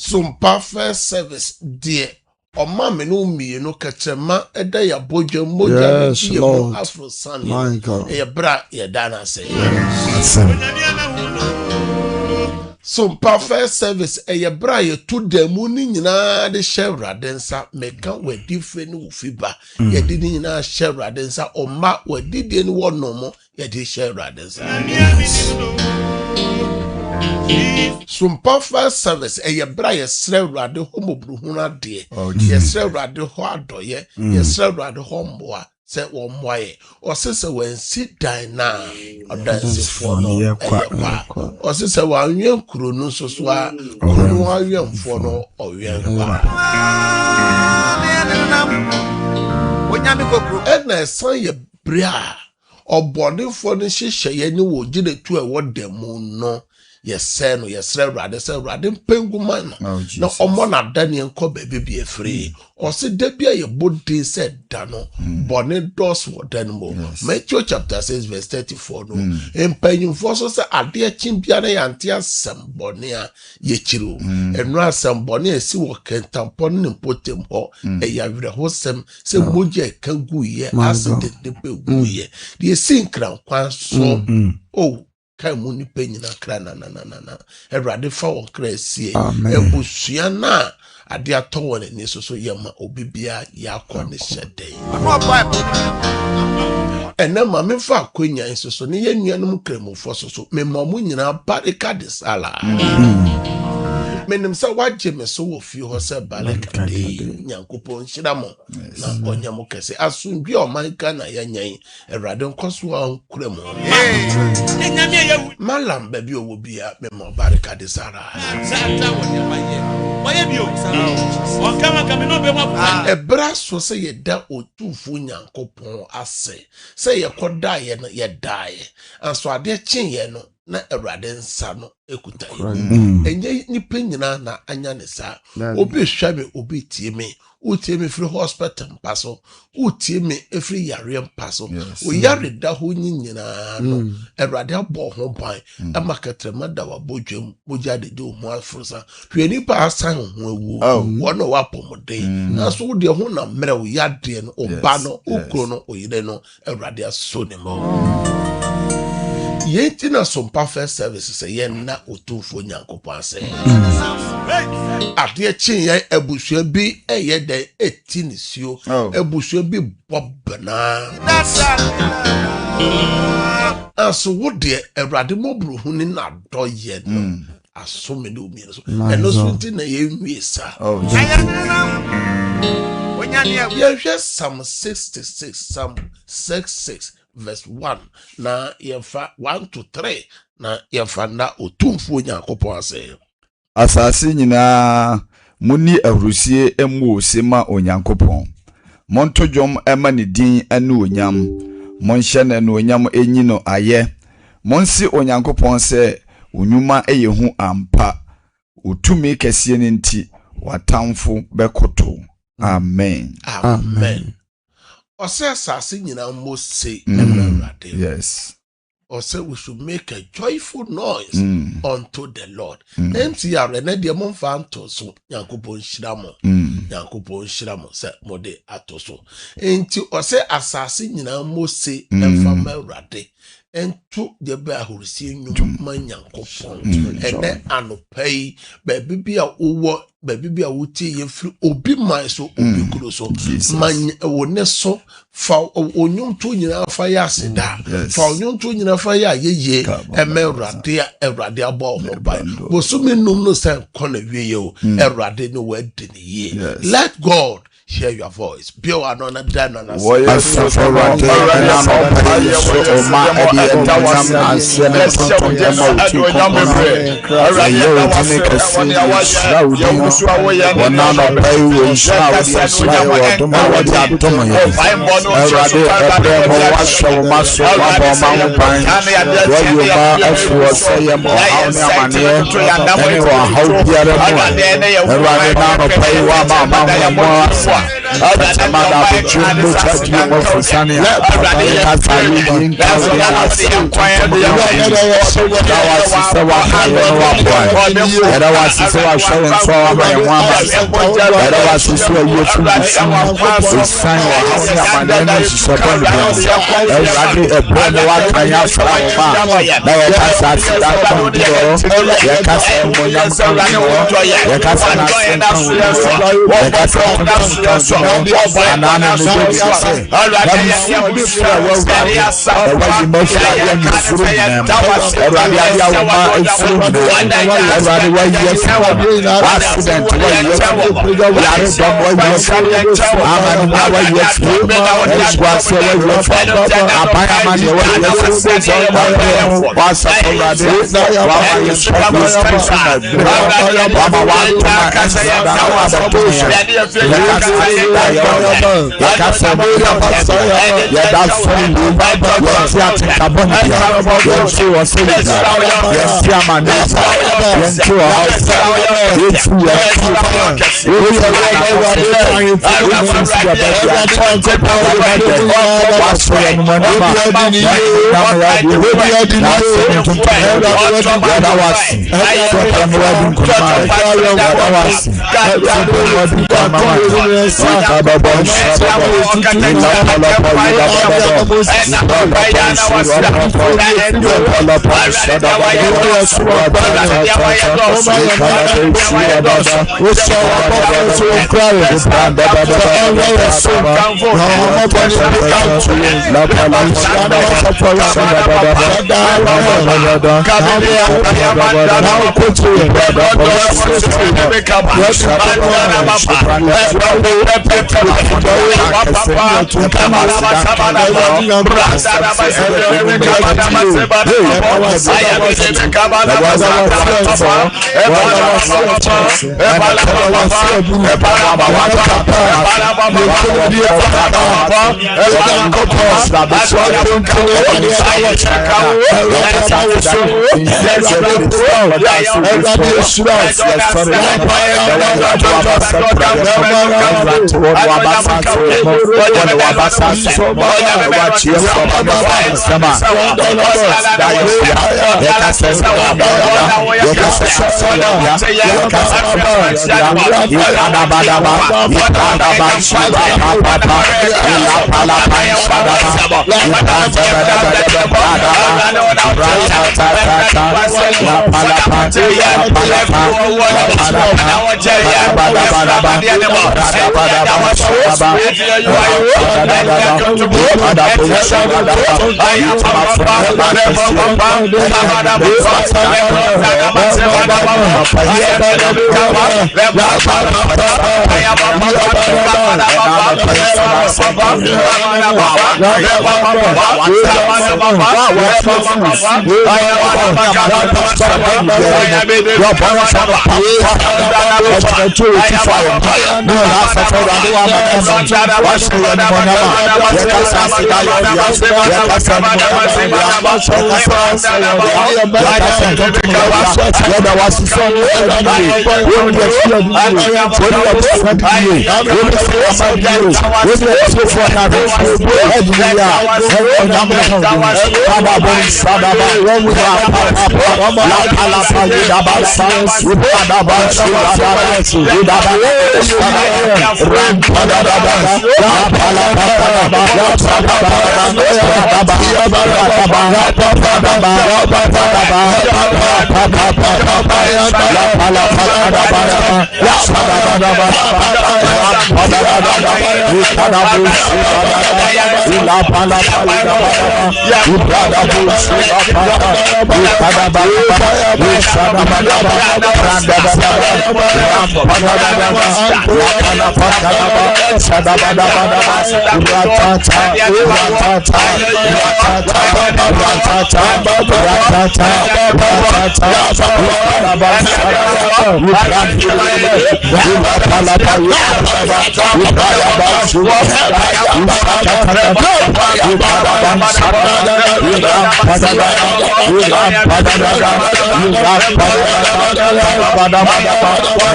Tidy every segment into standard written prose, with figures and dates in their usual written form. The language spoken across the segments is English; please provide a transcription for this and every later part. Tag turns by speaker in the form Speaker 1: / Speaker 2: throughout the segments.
Speaker 1: Sompa first service dear. O mama no mi no kachema eda ya bojo moja ni mo Afro Sunday.
Speaker 2: My God.
Speaker 1: E bra ye dana say. Sompa first service e bra ye to demu ni nyina de shewrade nsa meka wadi fe ni ufiba ye di ni nyina shewrade nsa o ma wadi de ni wono mo ye di shewrade nsa. Sompa first service e bra ye shewrade homobru huna de ye shewrade ho adoye ye shewrade ho mboa se wo mwaye o sese wen sit down na odanse fo no o sese wa nwen kuro no so so a kuro wa nwen fo no o wen kwa onyame kokro na san ye bra obone fo no hihye ye ni wo gide tu e wo demu no yesɛ no yɛsrɛ Awurade sɛ Awurade mpenguma na ɔmɔ na dane nkɔ baabi bi afiri ɔse da bia yɛ bɔde sɛ da no bɔne dɔs wɔ da no mu Matthew chapter 6 verse 34 no mpanyimfoɔ so sɛ adeɛ kyen bia na yɛante asɛm bɔne a yɛkyiri ɛno asɛm bɔne a ɛsi wɔ kɛntampɔ no ne mpɔtam hɔ ɛyɛ awerɛhosɛm sɛ mogya ɛka guyɛ asɛ dede pɛ guyɛ deɛ ɛsi nkrankwan so kai mu ni penyina kra na Awurade fa won kra sie ebusua na ade atɔ ni so yema obibia yakɔ ne hyɛden enema me fa akonya so ne yenuanom kramufo so me mamu nyina barika de sala menim sɛ wagye me so wɔ fie hɔ sɛ barika de Nyankopɔn hyira mo na onyamo kɛse asomdwe ɔman ka na yanyan Awurade nkɔso ankura mo malam baby owo bia me mo barika de sara ebra so sɛ yɛda otufo Nyankopɔn ase sɛ yɛkɔda yɛ no yɛdae anso ade kyen yɛ no na Awurade nsa no ekuta yɛ enye nipa nyina na anya ne sa obi hwa me obi tie me utie me free hospital mpaso utie me every yare mpaso o yare da ho nyina no Awurade abɔ ho ban amakatrema da wabodwam mogya de ho afrosa hwe nipa asan ho awu wono wapɔmden na so de ho na mmerɛ wo yade no oba no okuro no oyire no Awurade aso ne mo yenti na Sompa first service say ye na otufo Nyankopɔn ase ade kyen ye abusua bi eye den etinisio abusua bi bobna aso wo de Awurade mobru hu ni na do ye no aso me no mi so eno so nti na ye nwie sa ye hwe Psalm 66 verse 1 na yefa 1 to 3 na yefa na otumfo Nyankopɔn ase
Speaker 3: asase nyina muni ahrusie emu osema Onyankopɔn monto dwom ema ne din anu onyam monhye na no onyam enyino ayɛ monsi Onyankopɔn sɛ onwuma eye hu ampa otumi kɛse ne nti watamfo bekoto amen
Speaker 1: Ose asase nyina mose Awurade.
Speaker 3: Yes.
Speaker 1: Ose we should make a joyful noise unto the Lord. MCR na de mo fa nto so Nyankopɔn hyira mo. Nyankopɔn hyira mo se mo de ato so. Enti ose asase nyina mose emfa ma Awurade. Ento de ba ahorisi nyum ma Nyankopɔn. Ene anopai ba bibia uwo ba bibia wuti yefri obi man so obi kuro so man wone so fa onyum to nyina fa ya aseda fa onyum to nyina fa ya yeye eme Awurade abo ho ba bo so menum no say kona wiye o Awurade no wa de ne ye let God hear your voice. Bio anona dana na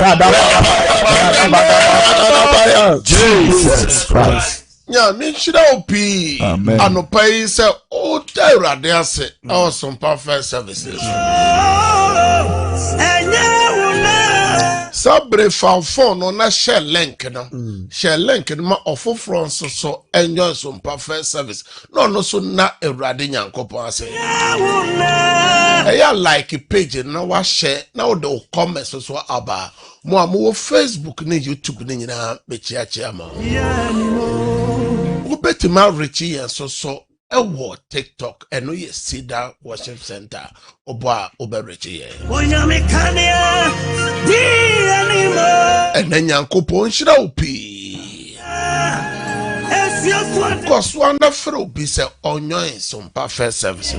Speaker 3: Rabba Jesus Christ.
Speaker 1: Yeah, nishida opi. Anopai se o Awurade ase. Our Sompa First Services. Sabre phone no na share link no. Share link no ma ofofro nso so enjoy Sompa First Service. No so na Awurade Nyankopon ase. Eya like page na wa share na o do comment so aba. Mo amu Facebook ni YouTube ni nyina bechiachi ama. Ubetima Richie and so ewo TikTok eno ye Cedar Worship Center oba Richie. And then Yankopon shira upi. Cause wonderful be say onyo Sompa First Service.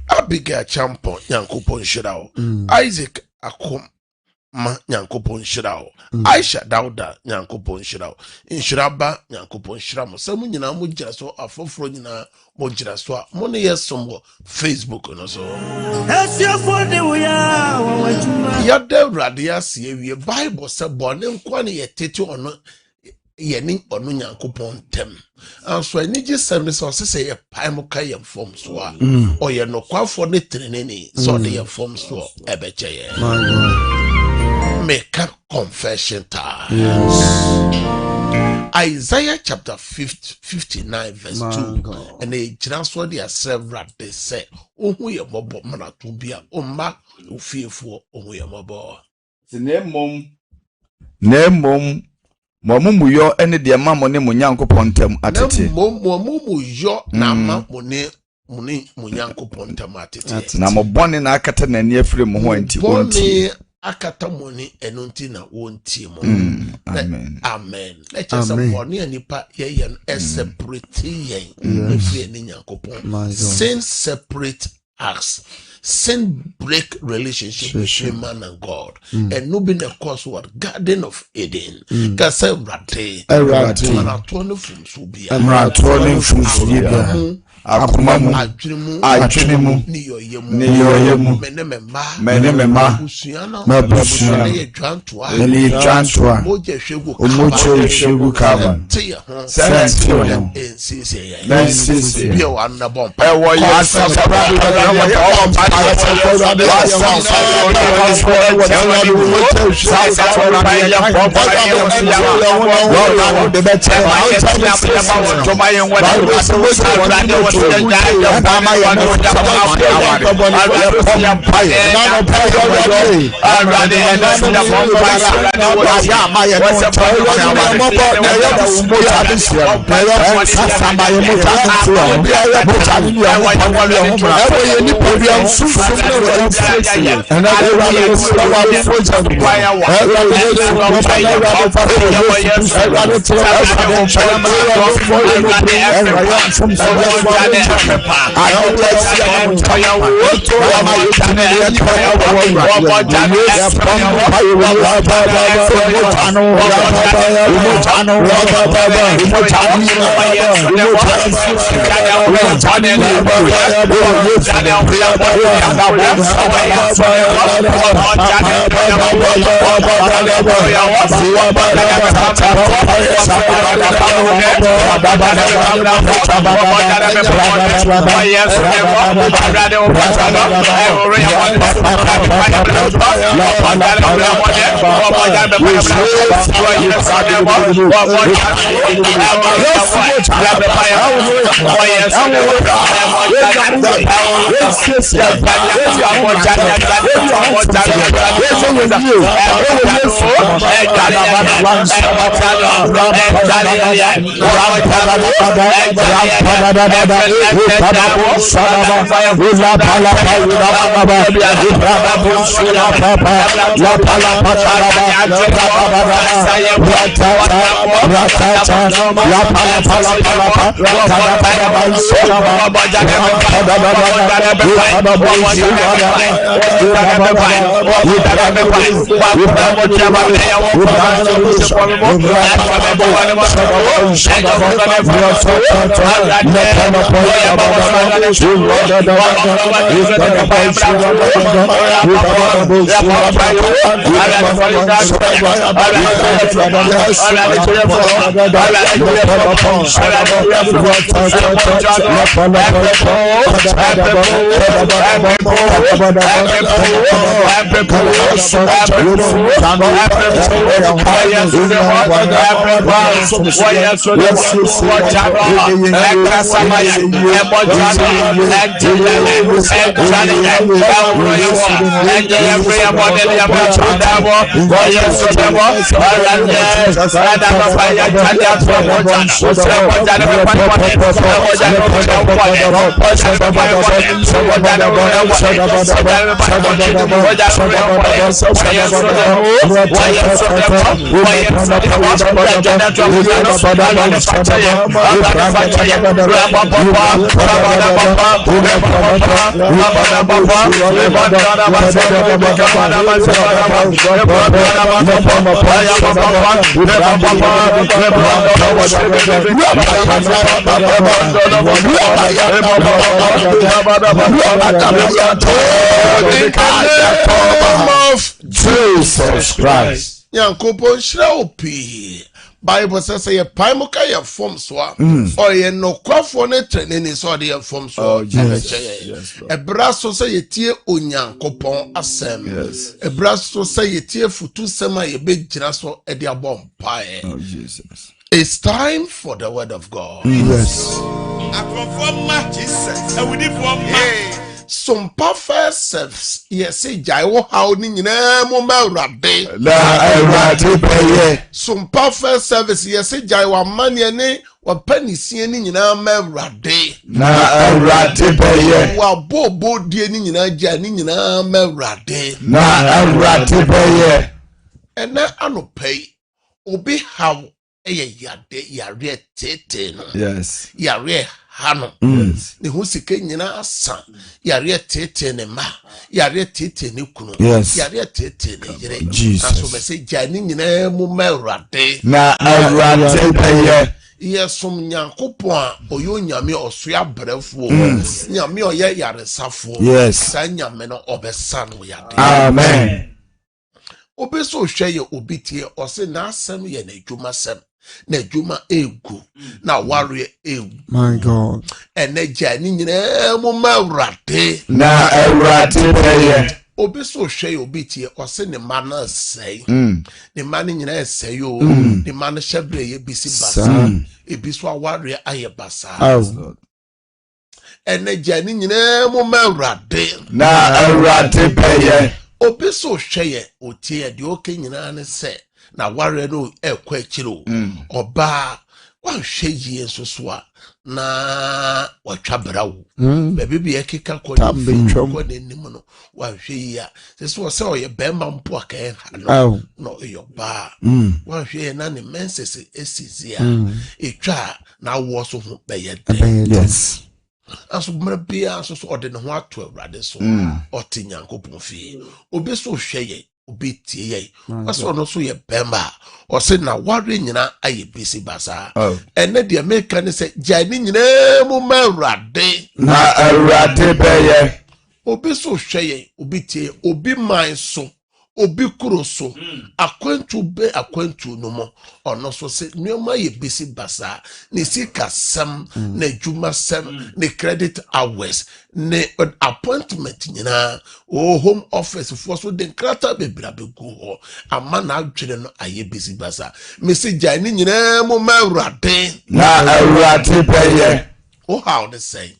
Speaker 1: Abigail Champion Yankopon shira. Isaac Akom ma Nyankopon shira o. Aisha Dauda Nyankopon shira o. Inshiraba Nyankopon shira mo. Se mu nyina mo gira so afoforo nyina mo gira so mo ne yesom Facebook no so. Ya Awurade ase ewie Bible se bone nkwa ne yetete ono ye ni ono Nyankopon tem. Anso ani gi service o se ye pai mo ka ye form so a o ye no kwafo ne treneni so de ye form so ebeche ye. Make a confession time. Yes. Isaiah chapter 59 verse 2. And they transfer their several they say, oh, we are mobo mana to be a umma who fearful, oh, we are mobo.
Speaker 3: The name mom, Momumu yo any dear mamma ne munyanko pontem atete.
Speaker 1: Momumu yo na ma mune munyanko pontem atete.
Speaker 3: Na mo bone na akata na ne afire mo ho anti onti.
Speaker 1: Akata money enunti na wonti mo.
Speaker 3: Amen.
Speaker 1: Amen. Let's just boni anipa ye separate yen. Efie ni Nyankopon. Sin separate us. Sin break relationship between man and God. And no be the cause what Garden of Eden. Kase rate. Maratone from subia.
Speaker 3: Maratone from subia. Akumamu ajunimu niyoyemu menemema mabusuana ni jantwa omoche shegu kama senti oyem nsisi
Speaker 1: bi o anna bompa
Speaker 3: ewo ya safara La Jesus Christ.
Speaker 1: Yankopon shraopi. Bible says ye paimuka ye form swa or ye no kwafo ne training so de ye form so ebraso say ye tie onyankopon asem ebraso say ye tie futu sema ye begyina so e de abom pae.
Speaker 3: Oh Jesus.
Speaker 1: It's time for the word of God.
Speaker 3: Yes.
Speaker 1: Sompa first yes jaiwo how ni nyina mo mawrade
Speaker 3: La awrade peye.
Speaker 1: Sompa first service yes jaiwo amane ne wapanisie ni nyina mawrade
Speaker 3: Na awrade peye.
Speaker 1: wa bobo die ni nyina ja ni nyina mawrade
Speaker 3: Na awrade peye.
Speaker 1: Ena anopei obi how eye yade yare tete no.
Speaker 3: Yes.
Speaker 1: Yare hano ne ho sike nyina asa yare tete ne ma yare tete ne kunu yare tete ne yire aso be se jani nyina mu mawrade
Speaker 3: na awrade peye.
Speaker 1: Yesom nyankopon a oyo nyame osoya brefo nyame oye yaresafo sa nyame no obesa no yade.
Speaker 3: Amen.
Speaker 1: Obeso hweye obitie ose na asem ye na adwuma sem na adwuma egu na ware egu.
Speaker 3: My God.
Speaker 1: Ene jani nyina mu mawrade
Speaker 3: na awrade peye.
Speaker 1: Obeso hweye obitie ose ne mana sei ne mana nyina sei o ne mana hyebre ye bisi basa ebiso aware aye basa. Ene jani nyina mu mawrade
Speaker 3: na awrade peye.
Speaker 1: Obeso hweye otie de oke nyina ne se na ware no ekwa akiro oba wan hweye nsoso na watwa brawo bebe bi ekeka ko ne nim no wan hweye a se oye bemba mpo aka no no yoba wan hweye na ne menses esizia etwa na wo so ho beye.
Speaker 3: Yes.
Speaker 1: Aso mrabia so ode ne ho ato awrade so ote nyankopon fi obeso hweye obetie ye aso no so ye bemba o se na ware nyina aye bisi basa ene de meka ne se jani nyina mu mawrade
Speaker 3: na awrade peye.
Speaker 1: Obeso hweye obetie obi man so obi kuro so akwantu no mo ono so se nyoma ye bisi basa ne sika sam na adwuma sam ne credit hours ne appointment nyina home office for so den krata bebra begu ho ama na adwene no aye bisi basa message ani nyina mo mawrade
Speaker 3: na awrade peye.
Speaker 1: Oh how they say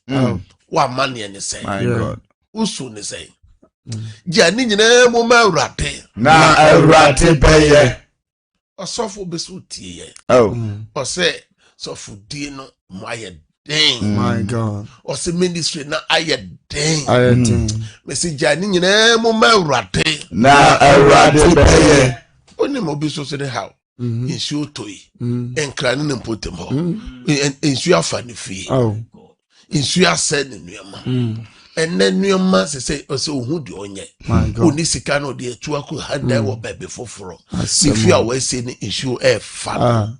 Speaker 1: wa mane ne say
Speaker 3: My God.
Speaker 1: usu ne say jani nyina mu mawrade
Speaker 3: na awrade peye.
Speaker 1: Osofo beso tie ye
Speaker 3: Oh.
Speaker 1: ose sofo die no moye den.
Speaker 2: My God.
Speaker 1: Ɔsɛ ministry na ayɛ den.
Speaker 2: Ayɛ den.
Speaker 1: Mesi gya ne nyinaa mu ma Awurade.
Speaker 3: Na Awurade bɛyɛ.
Speaker 1: Onim obi so ne how. Nsuo tɔyi. Nkra ne mpotem hɔ. Nsuo afa ne fie. Nsuo asɛ ne nneɛma. Ɛnɛ nneɛma sɛ ɔsɛ ohu de ɔnyɛ. Oni sika no de atu akɔ hada wɔ baabi foforɔ. Fie a wɔasi ne nsuo ɛfa.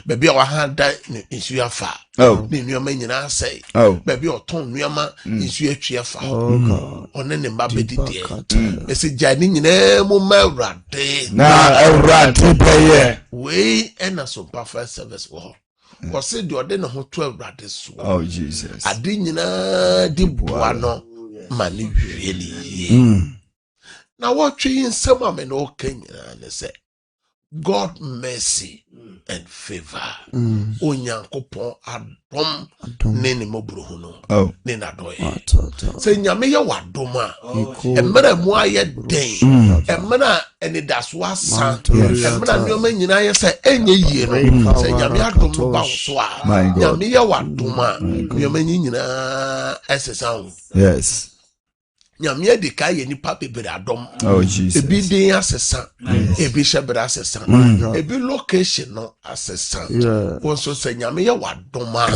Speaker 1: Baabi a wahada ne nsuo afa. Ne nneɛma nyinaa asɛe. Baabi a ɔtɔn nneɛma nsuo atwi afa. Ɔne ne mba bɛdidiɛ. Ɛsɛ gya ne nyinaa mu ma Awurade.
Speaker 3: Na Awurade bɛyɛ.
Speaker 1: Wei ɛna Sompa first service wɔ hɔ. Kɔse deɛ ɔde ne ho to Awurade so.
Speaker 3: Oh Jesus.
Speaker 1: Ade nyinaa di boa no ma ne hwie ne yie. Na wɔtwe yi nsɛm a me na ɔka nyinaa ne sɛ God mercy and favor. Onyankopɔn adom ne ne mɔburo no. Ne na dɔyɛ. Sɛ nyame yɛ wadom a ɛmmerɛ mu ayɛ den. Ɛmmerɛ anidaso asa. Ɛmmerɛ nneɛma nyinaa yɛ sɛ ɛnyɛ yie no. Sɛ nyame adom ba wo so a nyame yɛ wadom a nneɛma nyinaa ɛsesa wo.
Speaker 3: Yes.
Speaker 1: Nyame adi ka yɛ nipa bebree adom.
Speaker 3: Oh Jesus.
Speaker 1: Ebi den asesa, ebi hyɛbrɛ asesa, ebi location no asesa. Wɔnso sɛ nyame yɛ wadom a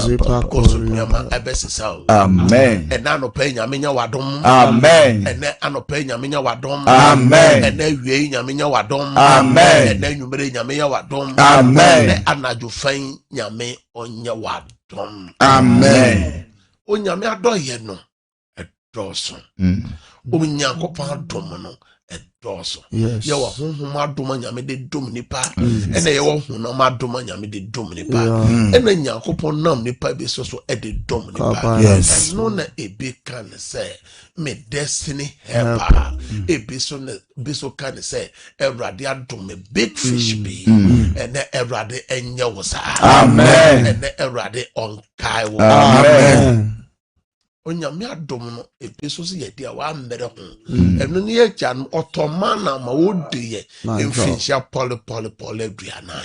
Speaker 1: kɔso nneɛma ɛbɛsesa o.
Speaker 3: Amen.
Speaker 1: Ɛna anɔpɛ nyame nyɛ wadom.
Speaker 3: Amen.
Speaker 1: Ɛnɛ anɔpɛ nyame nyɛ wadom.
Speaker 3: Amen.
Speaker 1: Ɛnɛ wie nyame nyɛ wadom.
Speaker 3: Amen.
Speaker 1: Ɛnɛ nwumere nyame nyɛ wadom.
Speaker 3: Amen.
Speaker 1: Ɛnɛ anadwo fɛn nyame ɔnyɛ wadom.
Speaker 3: Amen.
Speaker 1: O nyame adɔyɛ no ɛdɔɔso. Onyankopɔn adom no ɛdɔɔso. Yɛwɔ honhom adom a nyame de dom nipa. Ɛna yɛwɔ honam adom a nyame de dom nipa. Ɛna Nyankopɔn nam nipa bi so ɛde dom nipa. Ɛno na ebi ka ne sɛ me destiny helper. Ebi so ka ne sɛ Awurade adom me big fish bi. Ɛnɛ Awurade ɛnyɛ wo saa.
Speaker 3: Amen.
Speaker 1: Ɛnɛ Awurade ɔnkae wo.
Speaker 3: Amen.
Speaker 1: Onyame adom no ebi so yɛ de a wa mmere ho. Ɛno ne yɛ gya no ɔtɔma na ma wo de yɛ mfinhyia pɔle aduanan.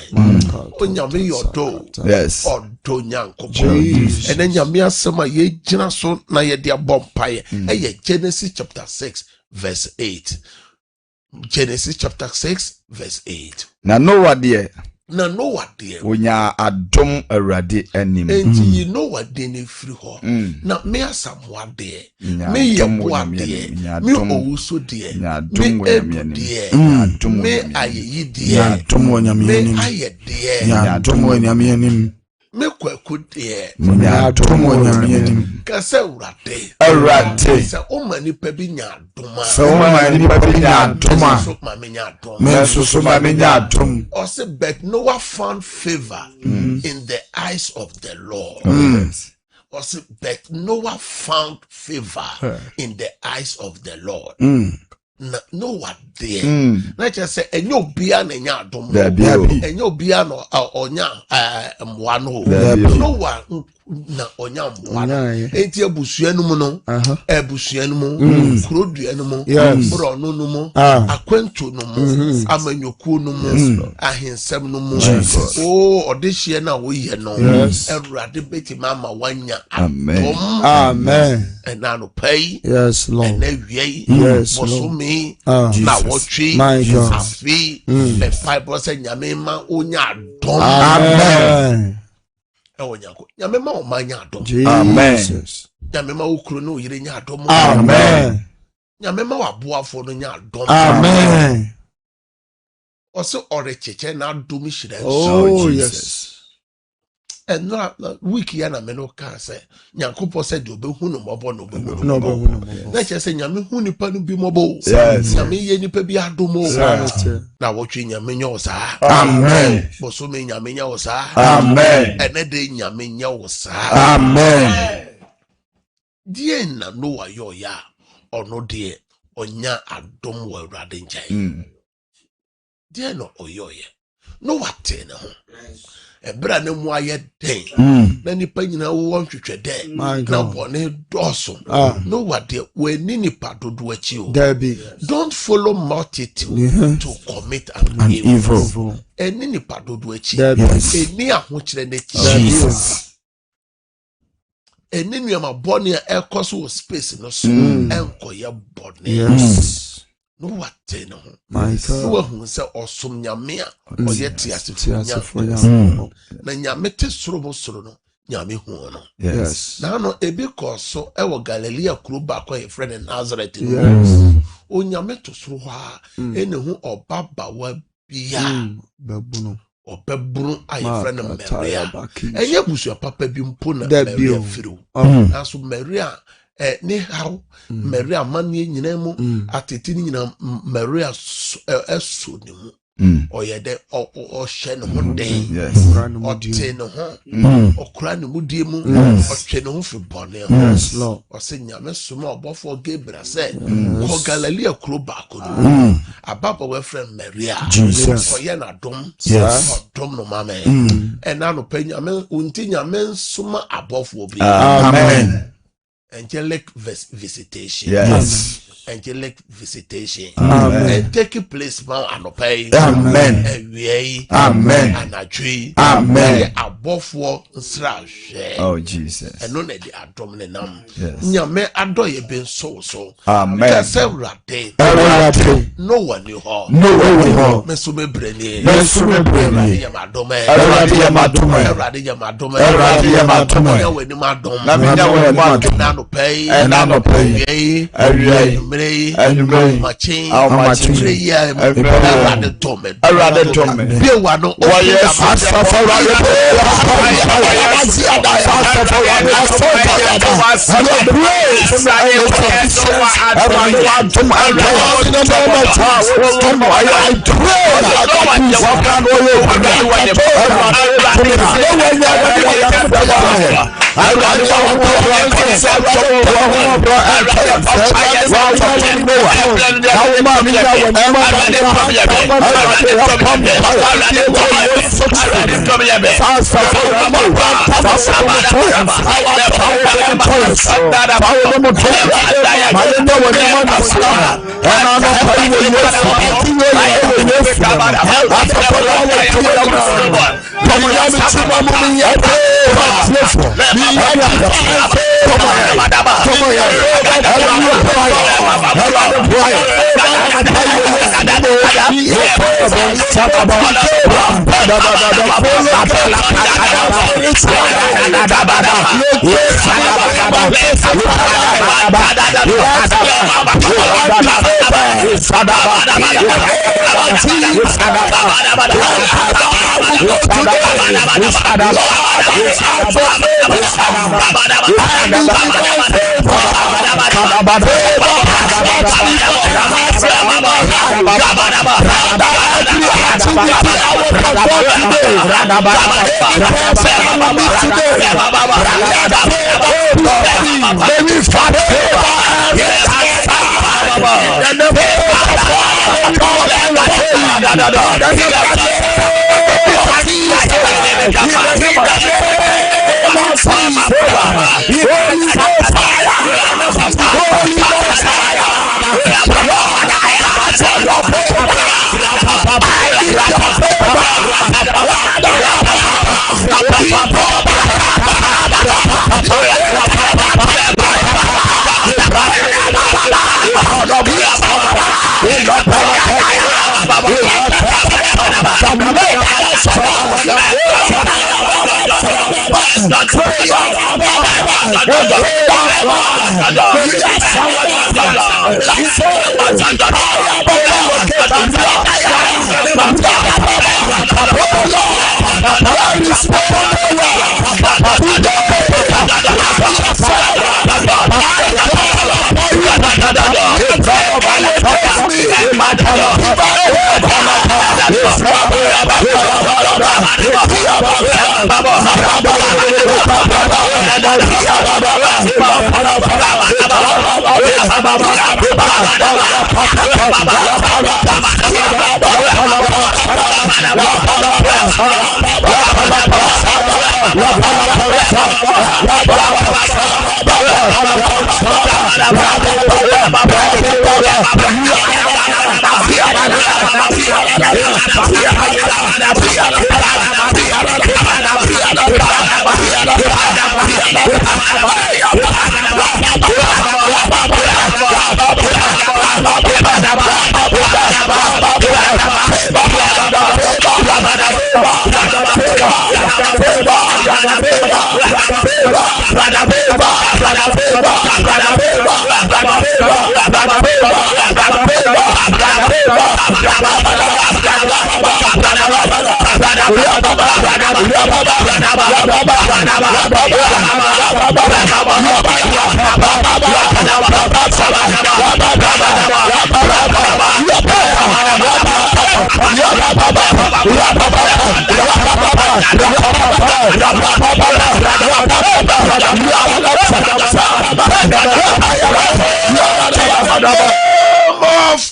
Speaker 1: Onyame yɛ ɔdɔ.
Speaker 3: Yes.
Speaker 1: Ɔdɔ Nyankopɔn. Ɛnɛ nyame asɛm a yɛgyina so na yɛde abɔ mpaeɛ ɛyɛ Genesis chapter 6 verse 8. Genesis chapter 6 verse 8.
Speaker 3: Na Noah deɛ.
Speaker 1: Na Noah deɛ.
Speaker 3: Onya adom Awurade anim.
Speaker 1: Enti yi Noah deɛ ne firi hɔ. Na me asamoa deɛ. Me yɛboa deɛ. Me owuso deɛ. Me edu deɛ. Me ayeyi deɛ. Me ayɛ deɛ. Me kwaku deɛ. Kasa Awurade. Sɛ ɔma nipa bi nya adom a.
Speaker 3: Mensusu ma me nya adom.
Speaker 1: Also, but Noah found favor in the eyes of the Lord. Also, but Noah found favor in the eyes of the Lord. Noah dear. Na just say enyo bia na nya adom. Enyo bia no onya mmoano. Noah na onya mmoano. Enti abusua no mu no. Abusua no mu. Kurodua no mu. Bro no no mu. Akwantu no mu. Amanyokuo no mu. Ahensem no mu. Oh, odehie na wo ye no. Awurade beti mama wanya adom.
Speaker 2: Amen.
Speaker 1: Ena no pay.
Speaker 2: Yes, Lord.
Speaker 1: Ena wiei.
Speaker 2: Yes,
Speaker 1: Lord. Na watching afi the Bible say nyame ma onya adom.
Speaker 3: Amen.
Speaker 1: Nyako nyame ma o ma nya adom.
Speaker 3: Amen.
Speaker 1: Nyame ma okuro no yire nya adom.
Speaker 3: Amen.
Speaker 1: Nyame ma waboafo no nya adom.
Speaker 2: Amen.
Speaker 1: Also orecheche na adom hire.
Speaker 2: Oh yes.
Speaker 1: And no week ya na me no ka say Nyankopɔ say de obehu no mɔbɔ no obehu
Speaker 2: no
Speaker 1: mɔbɔ. Na kyerɛ sɛ nyame hu nipa no bi mɔbɔ.
Speaker 3: Yes.
Speaker 1: Nyame ye nipa bi adom o. Na wɔtwe nyame nya wo saa.
Speaker 3: Amen.
Speaker 1: Boso me nyame nya wo saa.
Speaker 3: Amen.
Speaker 1: Ene de nyame nya wo saa.
Speaker 3: Amen.
Speaker 1: Die na Noah yo ya ɔno de onya adom wɔ Awurade nkyɛn. Die no oyo ye. Noah te ne ho. Ebra ne mu ayɛ den. Na nipa nyina wo ntwetwe den. Na bɔne dɔso. No what de we ni nipa dodo akyi o. Don't follow multitude to commit an evil. Eni nipa dodo akyi. Eni ahokyere n'akyi. eni nneɛma bɔne a ɛkɔ so wɔ space no so ɛnkɔyɛ bɔne.
Speaker 2: Yes.
Speaker 1: No wate no ho.
Speaker 2: My
Speaker 1: No
Speaker 2: God.
Speaker 1: wahu sɛ ɔsom nyame a ɔyɛ teasefo nyame. Na nyame te soro mo soro no nyame hu no.
Speaker 2: Yes.
Speaker 1: Na no ebi kɔ so ɛwɔ Galilea kuro baako a yɛfrɛ no Nazareth.
Speaker 2: Yes.
Speaker 1: Onyame to soro hɔ a ɛna hu ɔba bawa bia
Speaker 2: Babuno.
Speaker 1: ɔbɛburu a yɛfrɛ no Maria.
Speaker 2: Baki.
Speaker 1: Ɛnyɛ busua papa bi mpo na
Speaker 2: That
Speaker 1: Maria
Speaker 2: bill.
Speaker 1: firiw.
Speaker 2: Um.
Speaker 1: Nanso Maria ne haw Maria amanneɛ nyinaa mu atete ne nyinaa Maria ɛso ne mu. Ɔyɛ dɛ ɔhyɛ ne ho den.
Speaker 3: Yes.
Speaker 1: Ɔte ne ho. Ɔkura ne mu die mu. Ɔtwe ne ho fi bɔne ho.
Speaker 2: Yes, Lord.
Speaker 1: Ɔsɛ nyame soma ɔbɔfoɔ Gabriel sɛ kɔ Galilea kuro baako no. Ababaawa frɛ Maria. Ɔyɛ n'adom. Ɔdom no mama. Ɛna anɔpa nyame nti nyame nsoma abɔfoɔ bi.
Speaker 3: Amen.
Speaker 1: Angelic visitation.
Speaker 3: Yes.
Speaker 1: Angelic visitation.
Speaker 3: Amen.
Speaker 1: And take place now anɔpa yi.
Speaker 3: Amen.
Speaker 1: Awia yi.
Speaker 3: Amen.
Speaker 1: Anadwo yi.
Speaker 3: Amen.
Speaker 1: Abɔfoɔ nsra hwɛ.
Speaker 3: Oh Jesus.
Speaker 1: Ɛno na ɛde adom ne nam.
Speaker 3: Yes.
Speaker 1: Nyame adɔyɛ bi nso so.
Speaker 3: Amen.
Speaker 1: Kɛsɛ Awurade.
Speaker 2: Awurade.
Speaker 1: No one ni hɔ.
Speaker 2: No one ni hɔ.
Speaker 1: Meso mebrɛ ni.
Speaker 2: Meso mebrɛ ni.
Speaker 1: Awurade yɛ m'adom.
Speaker 3: Awurade yɛ m'adom.
Speaker 1: Awurade yɛ m'adom.
Speaker 3: Awurade yɛ m'adom.
Speaker 1: Menya w'anim adom.
Speaker 3: Na menya w'anim adom.
Speaker 1: Na anɔpa yi.
Speaker 3: Ɛna anɔpa yi.
Speaker 1: Awia yi.
Speaker 3: Awia yi.
Speaker 1: Anwummere yi.
Speaker 3: Anwummere yi.
Speaker 1: Amakye.
Speaker 3: Amakye.
Speaker 1: Tire yi a
Speaker 3: Awurade
Speaker 1: tɔ me.
Speaker 3: Awurade tɔ me.
Speaker 1: Bie wa no.
Speaker 3: Wɔyɛ asafo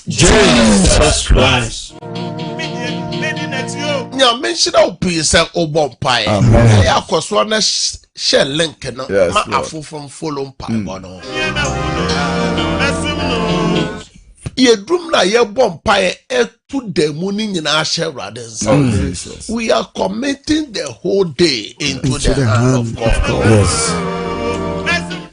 Speaker 2: Jesus Christ.
Speaker 1: Nya mention o pese o bompae. Ya koso na share link no ma afofom follow mpa no. Ye drum na ye bompae etu demu ni nyina share radens. We are committing the whole day into the hand of God.
Speaker 2: Yes.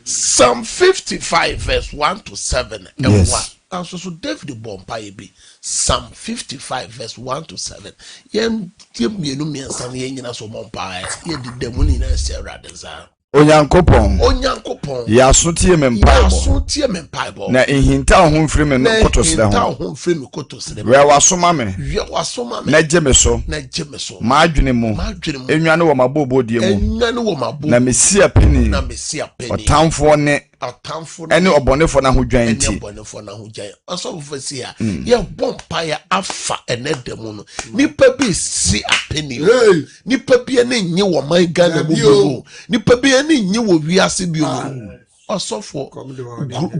Speaker 1: Psalm 55 verse 1 to 7 and
Speaker 2: Yes.
Speaker 1: 1. And so David bompae be Psalm 55 verse 1 to 7. Yen mienu miensa ye nyina so bompae ye di demu ni na share radens.
Speaker 3: Onyankopon ya so tie me mpaibo na ehinta ho mfiri me no kotosre ho we wasoma me na gye so ma adwene mu enwane wo mabobodie mu na mesia peni otamfo ne ene obonefo na ho dwan ti
Speaker 1: aso fosia ye bompa ya afa enedemu no nipa bi si apeni nipa bi ene nye wo man Ghana mu nipa bi ene nye wo wiase bi o osofo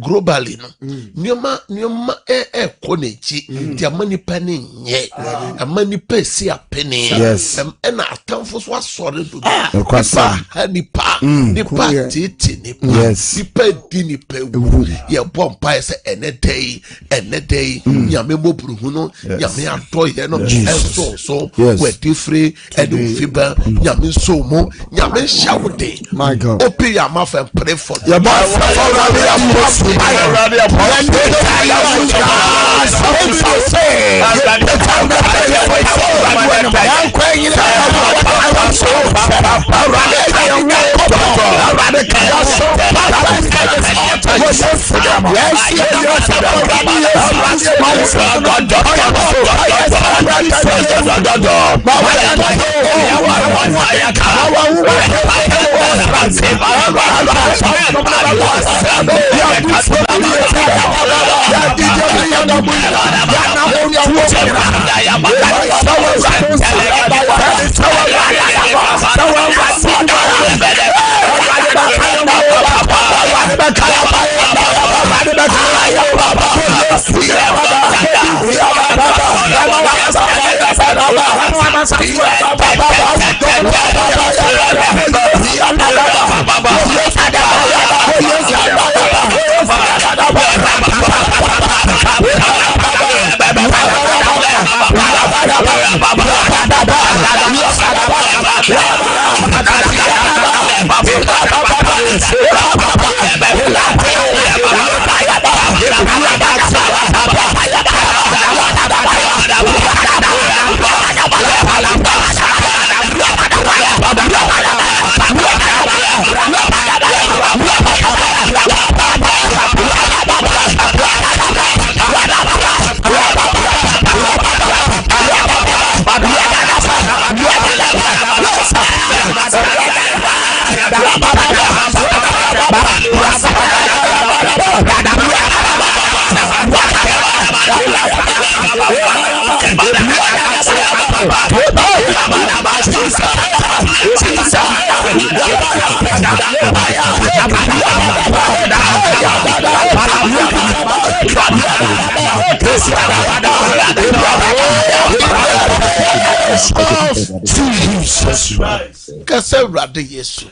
Speaker 1: globally no nyoma konechi ti amani pani nye amani pesi apeni ena atamfo so asore do kwasa nipa titi nipa di nipa ye bompa ese enedei nyame bobru hu no nyame atoye no so we different and fiber nyame so mo nyame shawde
Speaker 2: my God
Speaker 1: open your mouth and pray for
Speaker 2: I
Speaker 1: Jesus Christ. Kasa Rade Yesu.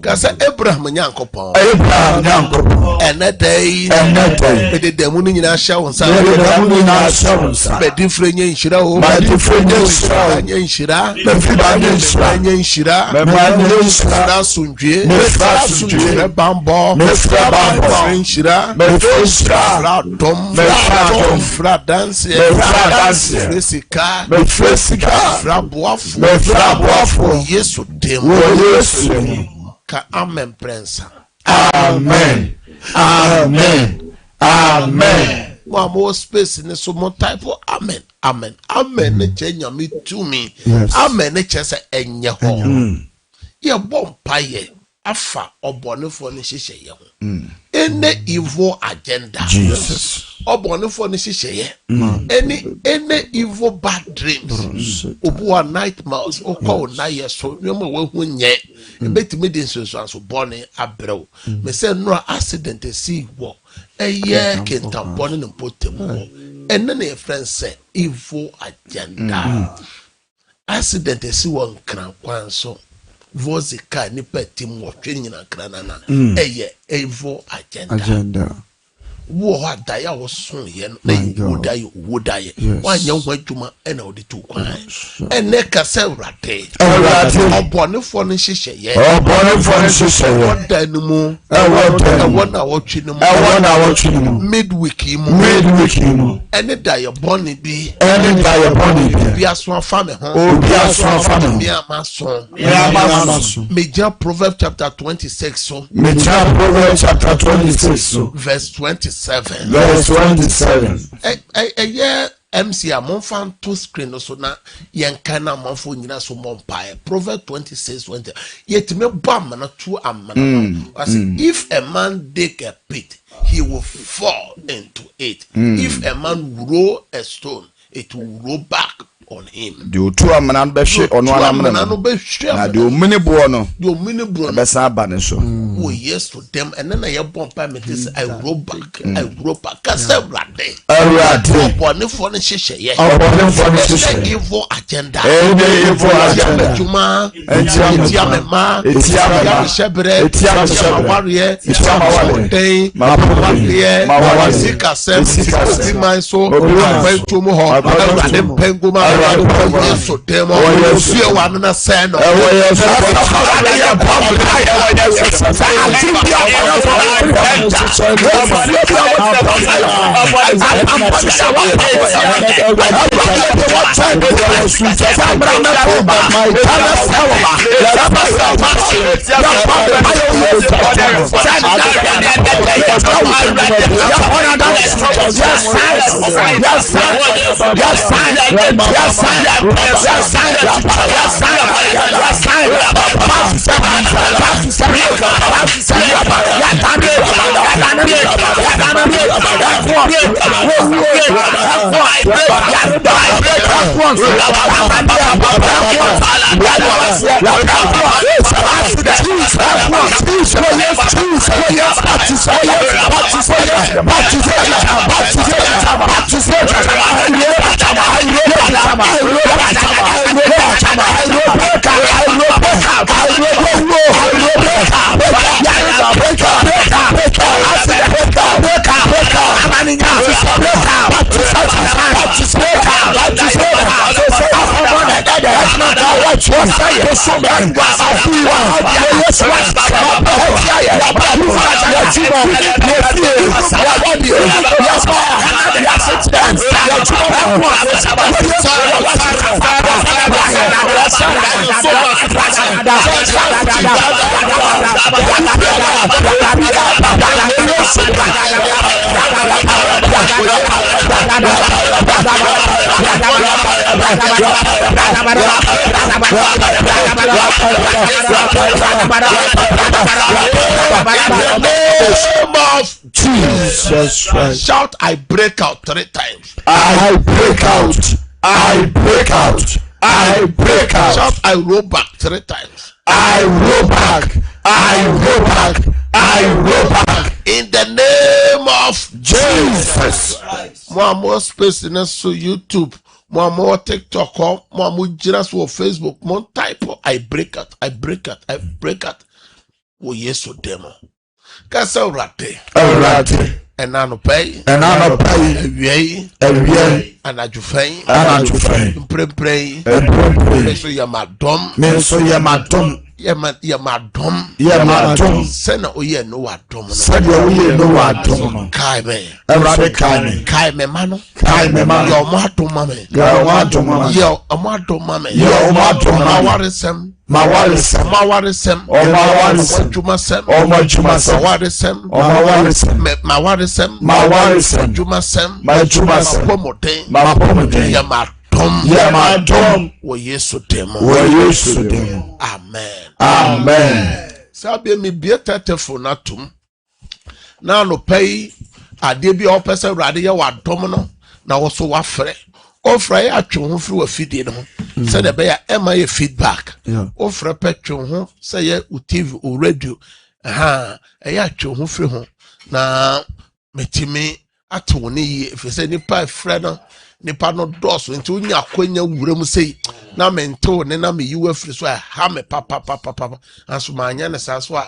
Speaker 1: Kasa Abraham Nyankopon. Enedei. Bede demu ni nyina hya wonsa. Bede frenya nhyira o. Bede frenya nhyira. Frenya nhyira. Mefra sundwe. Mefra bambo. Mefra nhyira. Mefra dom. Mefra dance. Mefra sika. Mefra boafo. Yesu demu. Ka amen prince.
Speaker 2: Amen.
Speaker 1: One more space in so more type of amen. Amen. Amen. Ne chenya me to me. Amen. Ne chese enye ho. Ye bom paye. Afa obonefo ne hihye ye ho. Any evil agenda.
Speaker 3: Jesus.
Speaker 1: Obonefo ne hihye ye. Any evil bad dreams. Obuwa nightmares. Okwa na ye so nyoma we hu nye. Ebetimi din so bone abrew. Me say no accident see wo. Eye kentambone no potemu. Ene na friend say evil agenda. Accident see one kran kwan so. Voice car ni petim wo twenya na krana na eye evil agenda. Wo ha da ya wo son ye no na wo daye wanya ho adwuma ena odi tu kwan ene ka se wrate obonefo no hihye ye oda ni mu na wo twi ni mu midweek mu ene da ye boni bi bi aso afa me ho mi amaso Major Proverbs chapter 26 so verse 27.
Speaker 3: Verse 27.
Speaker 1: Yeah, MC Monfan to screen so na yankana monfo nyina so monpae. Proverbs 26:20. Yet me bam na two amana. If a man dig a pit, he will fall into it. If a man roll a stone, it will roll back on him.
Speaker 3: The two amana be hwe ono anamna na the omini bo no be san ba ne so.
Speaker 1: Oh yes to them and then I bump me this I roll back cause rade bone for ne hihye ye evil agenda juma etia me ma shebre warrior day ma sika sem obi man so obi to mo ho rade penguma so them o wa na sen no Jesus Christ. Shout, I break out 3 times.
Speaker 3: I break out. I break out. I break out.
Speaker 1: Shout, I roll back 3 times.
Speaker 3: I roll back. I roll back. I roll back.
Speaker 1: In the name of
Speaker 3: Jesus.
Speaker 1: More space in us so YouTube. More TikTok. More just for Facebook. More type. I break out. I break out. I break out. Oh yes, so demo. Kasa urate. And I no pay. Away. And I do pray. Pray. So ya madam.
Speaker 3: Yamadom.
Speaker 1: Sena oye no adom.
Speaker 3: Sadia oye no adom.
Speaker 1: Kai me.
Speaker 3: Erade kai me.
Speaker 1: Kai me mano.
Speaker 3: Kai me mano.
Speaker 1: Yo madom mame.
Speaker 3: Yo madom mame.
Speaker 1: Yo amadom mame.
Speaker 3: Yo madom mame.
Speaker 1: Mawarisem.
Speaker 3: Mawarisem.
Speaker 1: Mawarisem.
Speaker 3: Mawarisem.
Speaker 1: Jumasem.
Speaker 3: Jumasem.
Speaker 1: Mawarisem.
Speaker 3: Mawarisem.
Speaker 1: Mawarisem.
Speaker 3: Mawarisem.
Speaker 1: Jumasem.
Speaker 3: Jumasem.
Speaker 1: Mapomoden. Yamadom. Wo Yesu demo. Amen. Sabe mi bieta telefone atum. Na no pay ade bi opese rade ye wadom no na wo so wafre. Ofra ya atwe ho firi wafidie no. Se de be ya ema ye feedback. Ofra petwe ho se ye TV o radio. Ya atwe ho firi ho na metimi ato ne yi efese nipa frɛ no nipa no doso nti unya akwanya wuram sei na mento ne na me yiwa firi so ha me papa aso manya ne sa so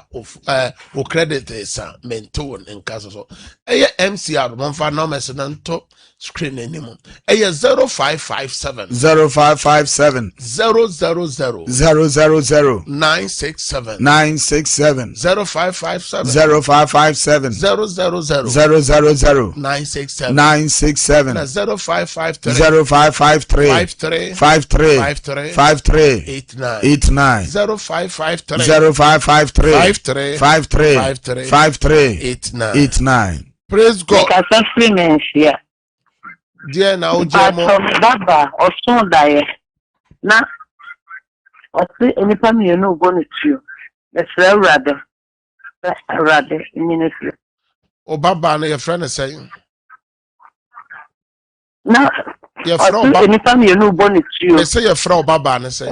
Speaker 1: o credit sa mento nka so eye MCR mo fa na mese na nto screen animum eye 0557
Speaker 3: 0557
Speaker 1: 000
Speaker 3: 967
Speaker 1: 967 0557
Speaker 3: 0557
Speaker 1: 000 967
Speaker 3: 967
Speaker 1: 0553
Speaker 3: 0553 53 89
Speaker 1: 0553
Speaker 3: 89.
Speaker 1: Praise God. Dear now,
Speaker 4: Baba or so die. Now, or see any family you know going to you. That's rather ministry.
Speaker 1: Oh, Baba, your friend is saying.
Speaker 4: Now,
Speaker 1: your friend,
Speaker 4: any family you know going to you.
Speaker 1: They say your friend Baba and say,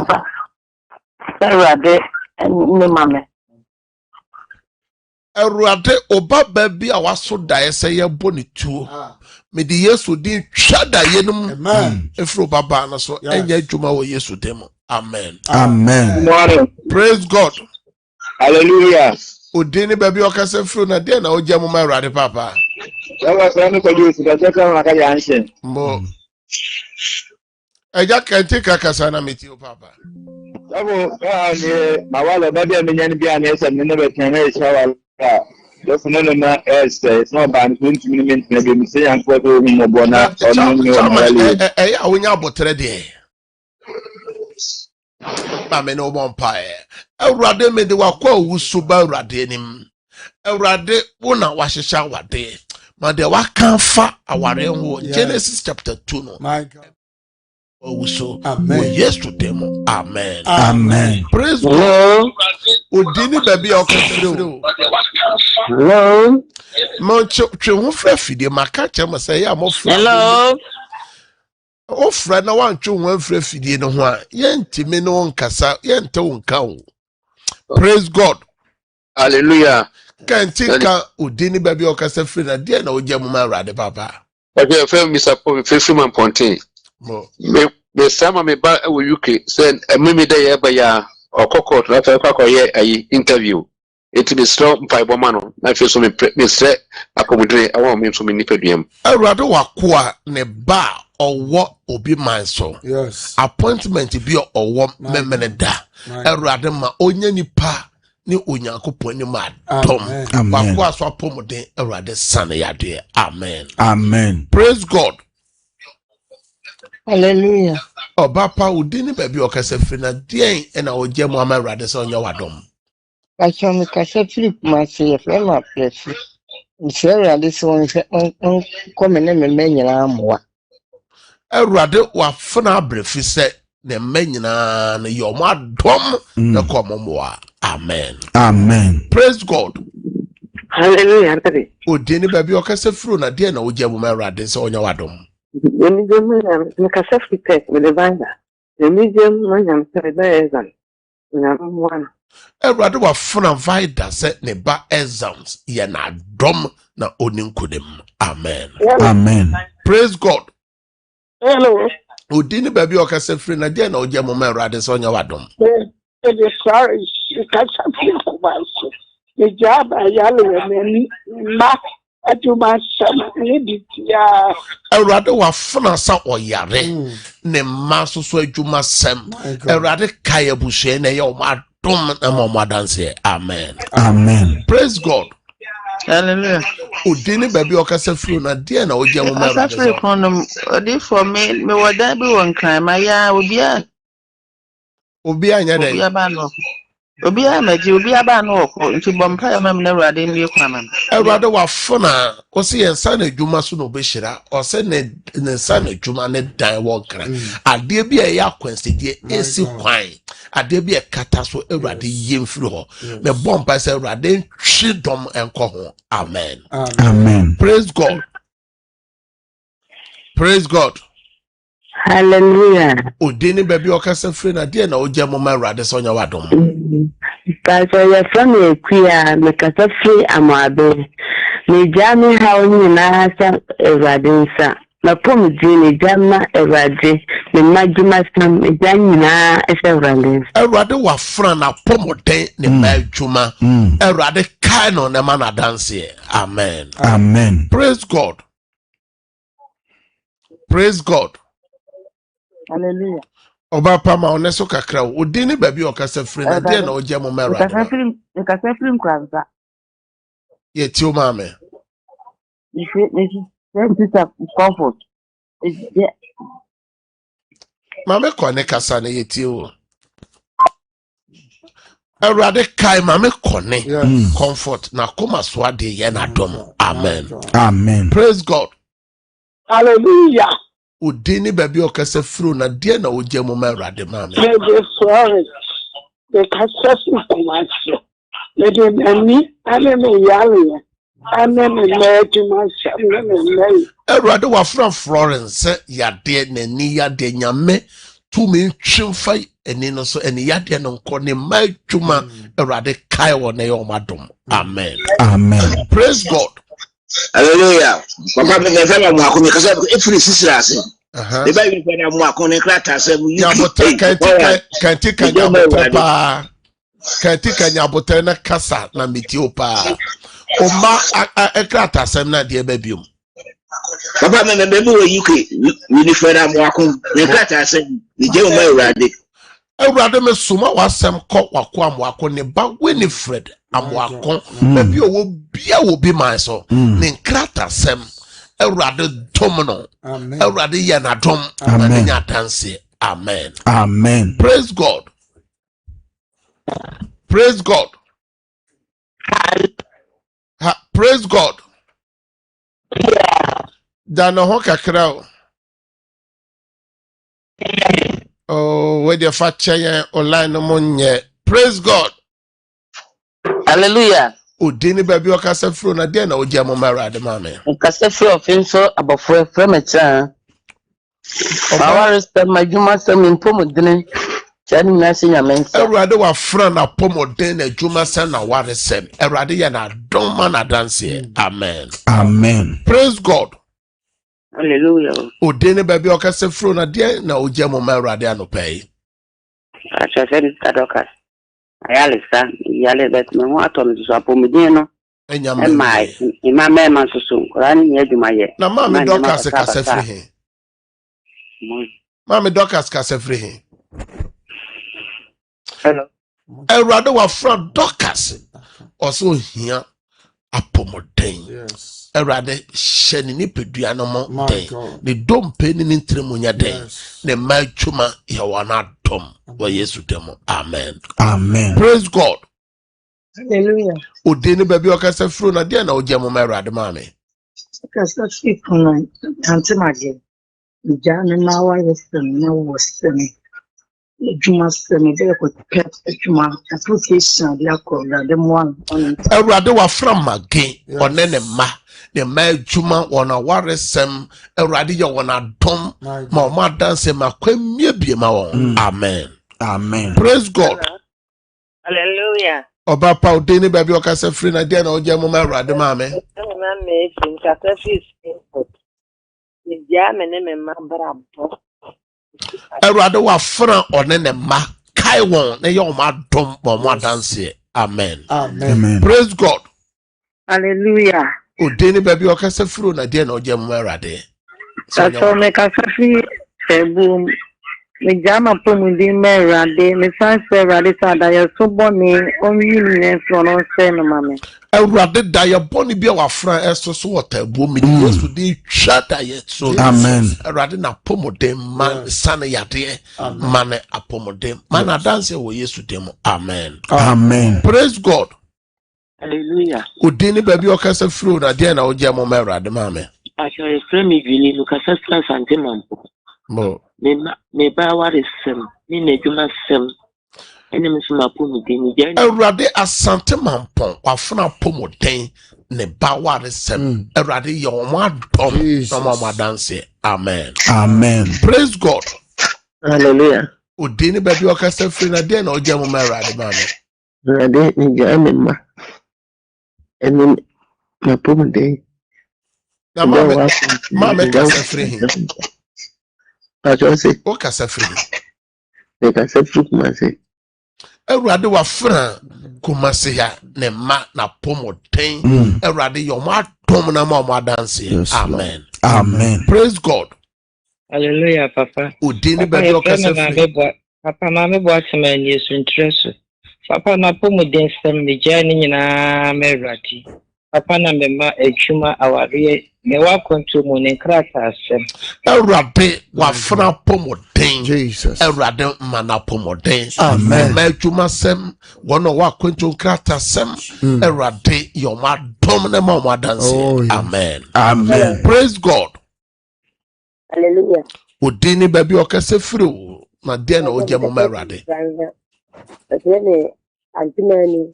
Speaker 4: rather, and no mamma.
Speaker 1: Erade oba baby a waso dae say ye boni tuo me di Yesu din twada yenum efro baba na so enya adwuma wo Yesu dem amen praise God
Speaker 5: hallelujah
Speaker 1: odini baby okase fro na de na ogya mama erade papa
Speaker 5: yawa so no kwadi osu da jeka na ka ya anshe
Speaker 1: mo eja kenti kakasa na meti o papa
Speaker 5: sabo ne mawala baby amenya ni bia na ese ne betan na shawa just no it's not bad to me maybe me say am for to me mo na
Speaker 1: ya wonya abotre de ba me no bon pa Ewurade me de wakwa wusu ba Ewurade nim Ewurade wo na wahehya wade ma de wakanfa aware ho Genesis chapter 2 no
Speaker 2: my God.
Speaker 1: Wusu
Speaker 2: Amen.
Speaker 1: Yes to them amen praise
Speaker 4: Hello.
Speaker 1: God odini baby okafiro
Speaker 4: Hello.
Speaker 1: mo twe ho fra fidie maka che mo say ya mo fra
Speaker 4: Hello.
Speaker 1: o fra na wan twe ho fra fidie no ho a yentime no nkasa yente wonka wo praise God
Speaker 5: hallelujah
Speaker 1: kantika odini baby okasa firi na de na ogya mu ma Awurade papa
Speaker 5: okay fam Mr. Fisherman Pontin me sama me ba wo UK say me dey ya ba ya okokot na fa kwakoye ayi interview it be slow mpa ma no na fe so me sre akomodre awon me so me nipaduam
Speaker 1: Awurade wakoa ne ba owo obi manso
Speaker 2: Yes.
Speaker 1: appointment bi owo memene da Awurade ma onya nipa ni Onyankopon ni ma dom wakoa so apomden Awurade sane yade amen praise God
Speaker 4: Hallelujah.
Speaker 1: Obapa udini baby okasa fina dien ena ogya mu ama Awurade se onya wadom
Speaker 4: Kacho me kase Philip ma se fe ma plefi. Nsere ade so on come ne me nyina amwa.
Speaker 1: Awurade wafuna abrefi se ne manyina na yomo adom na komomoa amen praise God
Speaker 4: Hallelujah.
Speaker 1: udini baby okasa firo na dien na ogya mu ama Awurade se onya wadom
Speaker 4: When you me kase Philip with the vanga. The medium man say bezan. Na one.
Speaker 1: Awurade wafuna vida se ne ba exams ye na dom na oninkodem amen praise God
Speaker 4: Hello.
Speaker 1: udini baby okasa firo na dien na ogya mu ama Awurade se onya wadom
Speaker 4: The sorry, kase Philip ma so. The job ayalo me ma atuma sama ni bitia.
Speaker 1: Awurade wafuna sa oyare ne ma soso adwuma sem Awurade kaya busue na ye o ma dom na mo dance. Amen.
Speaker 3: Amen.
Speaker 1: Praise God.
Speaker 6: Hallelujah.
Speaker 1: Udini baby okasa free na dia na oje mo mara.
Speaker 6: Asa free kono odi for me woda bi won kan ma ya obi
Speaker 1: anya dey.
Speaker 6: Obi aba no. Obi amaji obi aba no okọ nti bompa ya mam na Awurade ndi kwama.
Speaker 1: Awurade wa fona o se yensa na adwuma so no obehira o se ne nsa na adwuma ne dan wo kra. Ade bi e ya kwansedie esi kwan. Ade bi e kata so Awurade yemfiri ho. Me bompa se Awurade ntwi dom enko ho. Amen.
Speaker 3: Amen.
Speaker 1: Praise God. Praise God.
Speaker 4: Hallelujah.
Speaker 1: Udini baby okasa free na dia na oje mo ma Awurade so nya wadom.
Speaker 4: Pastor, your son is queer, make us a free amabe. Me jammy how you nasa evadinsa. Na pomu jini jama evadi. Me majima sam janina esevandin.
Speaker 1: Awurade wa fra na pomoden ne majuma. Awurade kai no ne mana dance. Amen.
Speaker 3: Amen.
Speaker 1: Praise God. Praise God.
Speaker 6: Hallelujah.
Speaker 1: Oba pama oneso kakra udini baby okasa free na dia na oje mo mera.
Speaker 6: Nkasa film kwanza.
Speaker 1: Ye ti o mame.
Speaker 6: This comfort.
Speaker 1: Mame kone kasa na ye ti o. Awurade kai mame kone comfort na koma so ade ye na dom. Amen.
Speaker 3: Amen.
Speaker 1: Praise God.
Speaker 4: Hallelujah.
Speaker 1: Udini baby okasa free na dia na oje mo mera de mame.
Speaker 4: Sorry. The Cassasi commercial. Lady Nanny, I am a yali. I am a maid to myself.
Speaker 1: Awurade wa fra Florence ya de nani ya de nyame tumi twimfa eni no so eni ya de no nko ne madwuma Awurade kai wo na yo madom. Amen.
Speaker 3: Amen.
Speaker 1: Praise God.
Speaker 5: Hallelujah. Papa me nfa ma mwako me kasa efiri sisira ase. The Bible say na mwako ne krata se bu.
Speaker 1: Nyabote kanti nyabote pa. Kanti nyabote na kasa na mitio pa. Oma krata sem na de babium.
Speaker 5: Papa me be we UK we ni fera mwako ne krata se ni je o ma Awurade.
Speaker 1: Awurade me suma wasem kọ wako amwako ne ba Winifred amwako baby owo bia wo bi man so ne krata sem Awurade dom no. Awurade ye na dom na nya dance. Amen.
Speaker 3: Amen.
Speaker 1: Praise God. Praise God. Praise God. Dano ho kakra. Oh, where the fat chair online no monye. Praise God.
Speaker 6: Hallelujah.
Speaker 1: Udini baby okasa fro na dia na oje mo mara de mame.
Speaker 6: Nkasa free of info abofo from a chan. Our majuma some in pomodene. Chani nasi nyamensa.
Speaker 1: Awurade wa fra na pomoden na adwuma san na waresem. Awurade ya na don man na dance. Amen.
Speaker 3: Amen.
Speaker 1: Praise God.
Speaker 6: Hallelujah.
Speaker 1: Udini baby okasa fro na dia na oje mo mara de anopai.
Speaker 7: Acha seri kadoka. Ayale sa, yale bet me ho atom so apomedin no.
Speaker 1: Enyame.
Speaker 7: Ima mema susu. Korani nye jumaye.
Speaker 1: Na mama Dorcas kasa free he. Mama Dorcas kasa free he.
Speaker 7: Hello.
Speaker 1: Awurade wa fra Dorcas. Also hia apomoden.
Speaker 2: Yes.
Speaker 1: Awurade hyeni ni pedua no mo
Speaker 2: My
Speaker 1: den.
Speaker 2: God.
Speaker 1: Ne dompe ni ntremunya den.
Speaker 2: Yes.
Speaker 1: Ne matwuma ye wana dom. Wa Yesu demo. Amen.
Speaker 3: Amen.
Speaker 1: Praise God.
Speaker 6: Hallelujah.
Speaker 1: Odeni baby okasa fro na dia na oje mo ma Awurade ma me.
Speaker 6: Nkasa free kono tante maje. Ijana na wa yesem na wo sem. Ejuma sem de ko pet ejuma application de akọ de mo an.
Speaker 1: Awurade wa fra mage one ne ma. Ne ma adwuma wona waresem Awurade ye wona dom ma o ma dance ma kwamie bie ma won. Amen.
Speaker 3: Amen.
Speaker 1: Praise God.
Speaker 7: Hallelujah.
Speaker 1: Oba pa odeni baby okasa free na dia na oje mo ma Awurade ma me.
Speaker 7: Na me fin kasa fi input. Ni ja me ne me mabra bo.
Speaker 1: Awurade wa fra one ne ma kai won na ye o ma dom ma mo dance. Amen.
Speaker 2: Amen.
Speaker 3: Amen.
Speaker 1: Praise God.
Speaker 4: Hallelujah.
Speaker 1: Odeni baby okasa free na dia na oje mo ma Awurade.
Speaker 4: So me kasa fi sebum Me jama pumudi merade, me san se rade sada ya soboni onyi ne sono se no mame.
Speaker 1: Erade da ya boni bia wa fra eso so watabu me Yesu di chata ye so.
Speaker 3: Amen.
Speaker 1: Erade na pomodem man sana yade man apomodem. Man adanse wo Yesu demo. Amen.
Speaker 3: Amen.
Speaker 1: Praise God.
Speaker 7: Hallelujah.
Speaker 1: Udini baby okasa fru na dia na oje mo merade mame.
Speaker 7: Asho e frame vini lukasa sante mampo.
Speaker 1: Mo.
Speaker 7: Me ba ware sem. Ni ne djuma sem. Ene msuma pomu deni jani.
Speaker 1: Erade asante mampon wafuna pomodem ne ba ware sem. Erade yo mo adom no mo dance. Amen.
Speaker 3: Amen.
Speaker 1: Praise God.
Speaker 4: Hallelujah.
Speaker 1: Udini baby okasa fru na dia na oje mo merade mame.
Speaker 4: Rade ni jama ma. Eni ma pumudi.
Speaker 1: Na mama kasa free.
Speaker 4: Ajose.
Speaker 1: O kasa free.
Speaker 4: Me kasa free kumase.
Speaker 1: Erade wa fra kumase ya ne ma na pomoten. Erade yo ma dom na ma dance. Amen.
Speaker 3: Amen.
Speaker 1: Praise God.
Speaker 8: Hallelujah, Papa.
Speaker 1: Udini baby o kasa free.
Speaker 8: Papa na me boa sema ni Yesu ntreso. Papa na pomuden sem me jani nyina merati. Papa na me ma edwuma aware me wa kontu mu ne krata asem.
Speaker 1: Erade wa fra pomoten.
Speaker 3: Jesus.
Speaker 1: Erade mana pomoten.
Speaker 3: Amen.
Speaker 1: Ma edwuma sem wono wa kontu krata sem. Erade yo ma dom na ma dance. Amen.
Speaker 3: Amen.
Speaker 1: Praise God.
Speaker 4: Hallelujah.
Speaker 1: Udini baby o kasa free. Na dia na oje mo merade.
Speaker 4: Ene antimani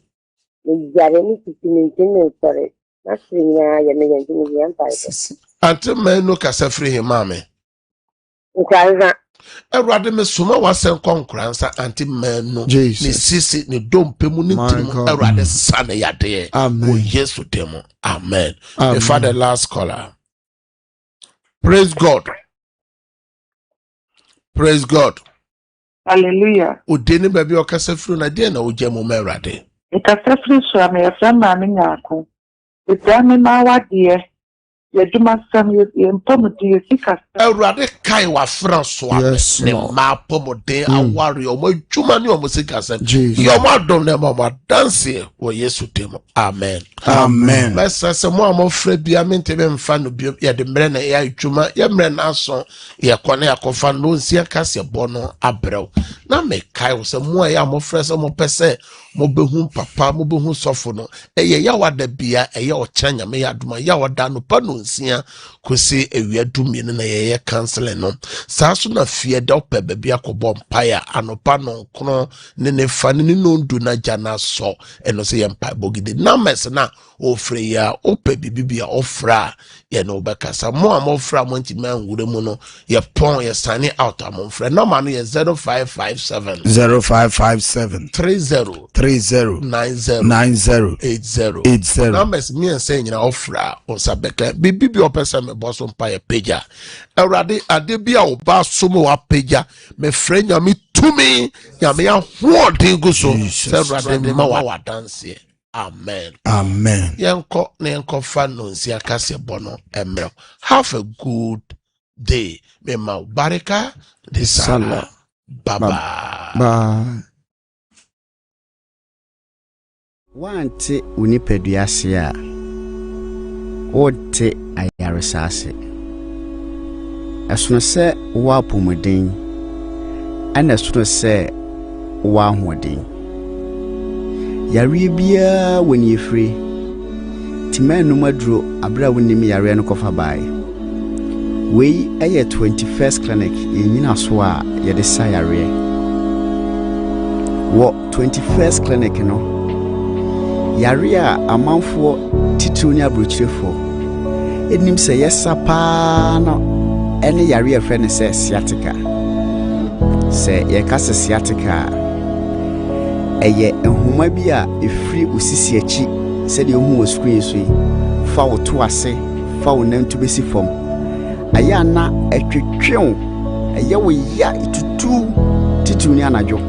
Speaker 4: ni jare ni kitini tene sore. Nasinya ya me yanti yampa.
Speaker 1: Ante menu kasa free him mame.
Speaker 4: Nkwanza.
Speaker 1: Erade me soma wasen konkransa ante menu.
Speaker 3: Jesus.
Speaker 1: Ni sisi ni dompe mu ni timu. Erade sane yade.
Speaker 3: Amen.
Speaker 1: Yesu demo. Amen.
Speaker 3: Amen.
Speaker 1: Before the last caller. Praise God. Praise God.
Speaker 9: Hallelujah.
Speaker 1: Udeni baby okasa free na dia na oje mo merade.
Speaker 9: Nkasa free so am ya fama me nyako. Etame ma wade ye duma sam ye mpomudi ye sika.
Speaker 1: Erade kai wa François ne ma pomode aware o mo dwuma ne o mo sika sem. Yo mo adom ne mo dance wo Yesu demo. Amen.
Speaker 3: Amen.
Speaker 1: Mesa se mo amofra bia mente be mfa no bia ye de mre na ya dwuma ye mre na so ye kone akofa no nsia kase bono abrew. Na me kai wo se mo ya amofra se mo pese mo behu papa mo behu sofo no eye ya wada bia eye o kyanya me ya duma ya wada no pa no nsia kosi ewia dumie na ye cancel no saa so na fie da opa bia akobọ mpaya anopa no kono ne fa ne no ndu na jana so eno se ye mpa bogide na mes na ofre ya opa bibia ofra ye no bekasa mo amofra mo ntima nwure mu no ye pon ye sane out amofra no ma no ye 0557 30 90 80 numbers me and say nyina ofra on sabeka bibi opesa me boso mpa ye peja awrade ade bia oba somo wa peja me frenya me tumi ya me ahoden go so awrade ma wa dance. Amen.
Speaker 3: Amen.
Speaker 1: Yanko fan no nsia kase bono emro. Have a good day. Me ma baraka de sala. Bye.
Speaker 3: Bye.
Speaker 10: Wante unipadua ase a wote ayaresase esono se wo apomuden ana esono se wo ahoden yare bia woni efre timanu maduro abra wonim yare no kofa bai wei eye 21st clinic yenyina so a yede sa yare wo 21st clinic no yare a amanfo titu ni abrochirefo enim se yesa pa no ene yare e frɛ ne sɛ sciatica se ye ka se sciatica eye ehuma bi a efri osisi achi se de ohu wo screen so yi fa wo to ase fa wo nantu besi fom aya na etwetwew eye wo ya itutu titu ni anadwo